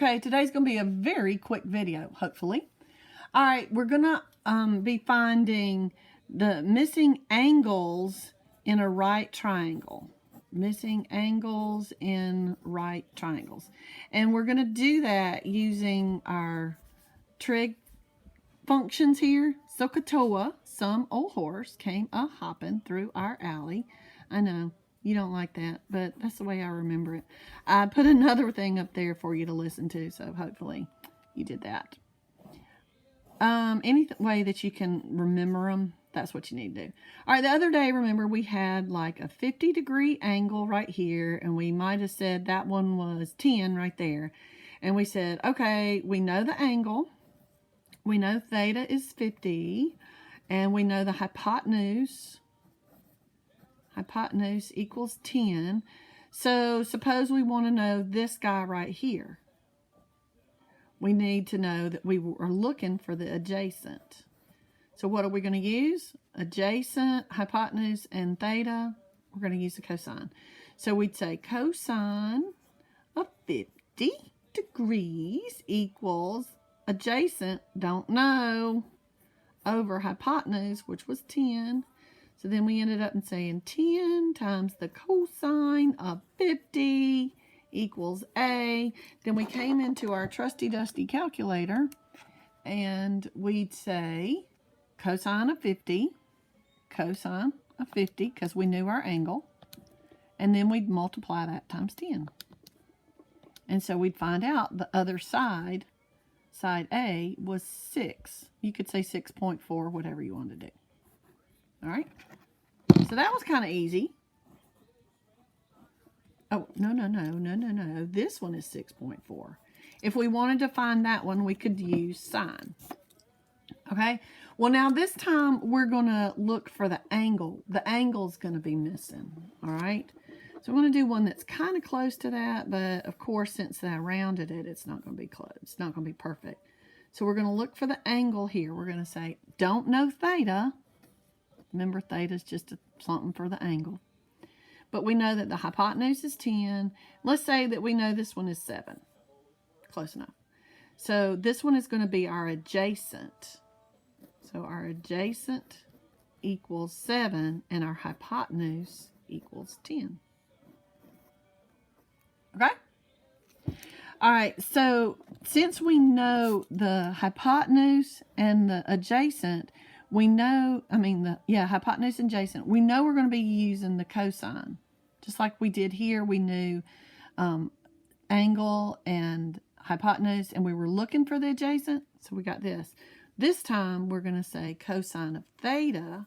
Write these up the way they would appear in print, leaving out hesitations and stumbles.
Okay, today's going to be a very quick video, hopefully. All right, we're going to be finding the missing angles in a right triangle. Missing angles in right triangles. And we're going to do that using our trig functions here. SOHCAHTOA, some old horse came a-hopping through our alley. I know. You don't like that, but that's the way I remember it. I put another thing up there for you to listen to, so hopefully you did that. Any way that you can remember them, that's what you need to do. All right, the other day, remember, we had like a 50-degree angle right here, and we might have said that one was 10 right there. And we said, okay, we know the angle. We know theta is 50, and we know the hypotenuse. Hypotenuse equals 10. So suppose we want to know this guy right here. We need to know that we are looking for the adjacent. So what are we going to use? Adjacent, hypotenuse, and theta. We're going to use the cosine. So we'd say cosine of 50 degrees equals adjacent, don't know, over hypotenuse, which was 10. So then we ended up saying 10 times the cosine of 50 equals A. Then we came into our trusty dusty calculator and we'd say cosine of 50, because we knew our angle. And then we'd multiply that times 10. And so we'd find out the other side, side A, was 6. You could say 6.4, whatever you want to do. All right, so that was kind of easy. Oh, no. This one is 6.4. If we wanted to find that one, we could use sine. Okay, well, now this time we're going to look for the angle. The angle's going to be missing, all right? So I'm going to do one that's kind of close to that, but of course, since I rounded it, it's not going to be close. It's not going to be perfect. So we're going to look for the angle here. We're going to say, don't know theta. Remember, theta is just something for the angle. But we know that the hypotenuse is 10. Let's say that we know this one is 7. Close enough. So this one is going to be our adjacent. So our adjacent equals 7, and our hypotenuse equals 10. Okay? All right, so since we know the hypotenuse and the adjacent, we know, hypotenuse and adjacent, we know we're going to be using the cosine. Just like we did here, we knew angle and hypotenuse, and we were looking for the adjacent, so we got this. This time, we're going to say cosine of theta,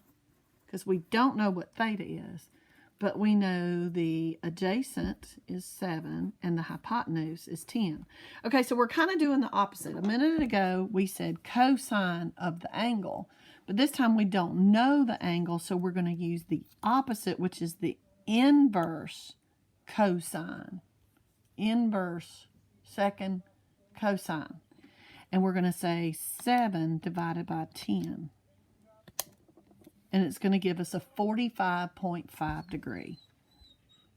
because we don't know what theta is, but we know the adjacent is 7, and the hypotenuse is 10. Okay, so we're kind of doing the opposite. A minute ago, we said cosine of the angle. But this time we don't know the angle, so we're going to use the opposite, which is the inverse cosine. Inverse second cosine. And we're going to say 7 divided by 10. And it's going to give us a 45.5 degree.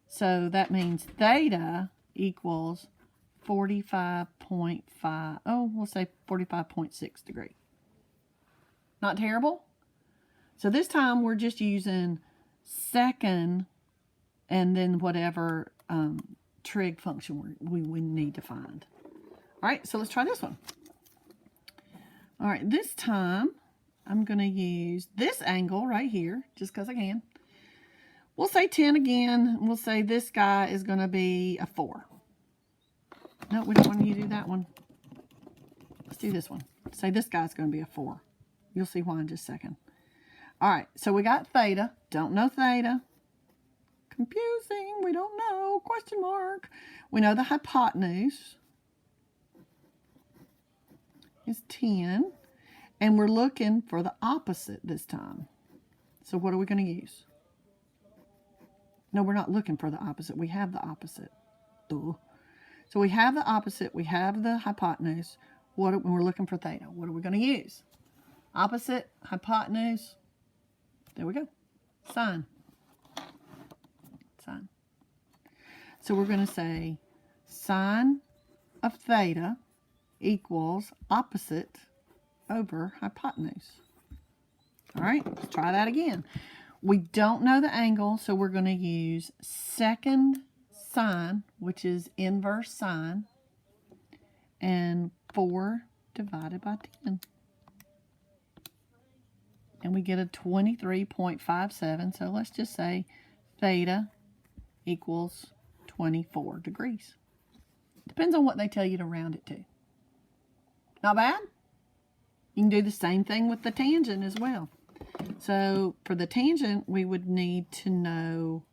So that means theta equals 45.5, we'll say 45.6 degree. Not terrible. So this time we're just using second and then whatever trig function we need to find. All right, so let's try this one. All right, this time I'm going to use this angle right here just because I can. We'll say 10 again. We'll say this guy is going to be a 4. No, we don't want you to do that one. Let's do this one. Say this guy's going to be a 4. You'll see why in just a second. All right, so we got theta. Don't know theta. Confusing. We don't know. Question mark. We know the hypotenuse is 10. And we're looking for the opposite this time. So what are we going to use? No, we're not looking for the opposite. We have the opposite. Duh. So we have the opposite. We have the hypotenuse. When we're looking for theta, what are we going to use? Opposite, hypotenuse. There we go. Sine. Sine. So we're going to say sine of theta equals opposite over hypotenuse. All right, let's try that again. We don't know the angle, so we're going to use second sine, which is inverse sine, and 4 divided by 10. And we get a 23.57, so let's just say theta equals 24 degrees. Depends on what they tell you to round it to. Not bad? You can do the same thing with the tangent as well. So for the tangent, we would need to know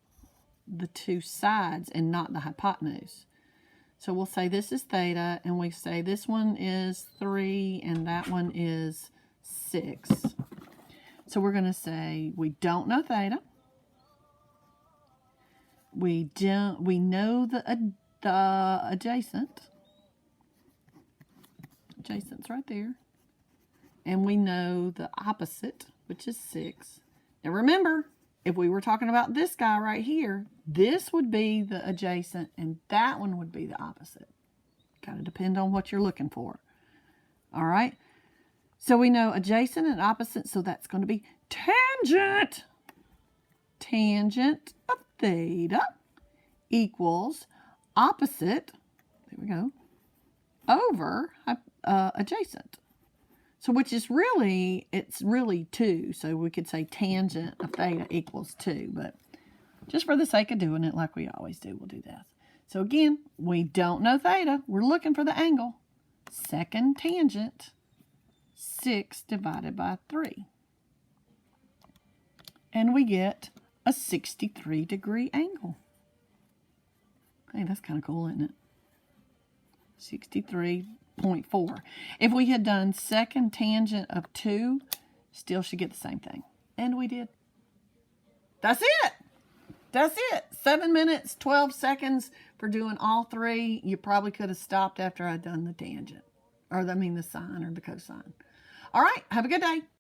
the two sides and not the hypotenuse. So we'll say this is theta, and we say this one is 3 and that one is 6. So we're going to say we don't know theta. We know the adjacent. Adjacent's right there. And we know the opposite, which is 6. Now remember, if we were talking about this guy right here, this would be the adjacent and that one would be the opposite. Kind of depend on what you're looking for. All right. So we know adjacent and opposite, so that's going to be tangent. Tangent of theta equals opposite, there we go, over adjacent. So which is really, it's really 2. So we could say tangent of theta equals 2. But just for the sake of doing it like we always do, we'll do this. So again, we don't know theta. We're looking for the angle. Second tangent, 6 divided by 3. And we get a 63-degree angle. Hey, that's kind of cool, isn't it? 63.4. If we had done second tangent of 2, still should get the same thing. And we did. That's it. That's it. 7 minutes, 12 seconds for doing all 3. You probably could have stopped after I'd done the tangent. Or, I mean, the sine or the cosine. All right. Have a good day.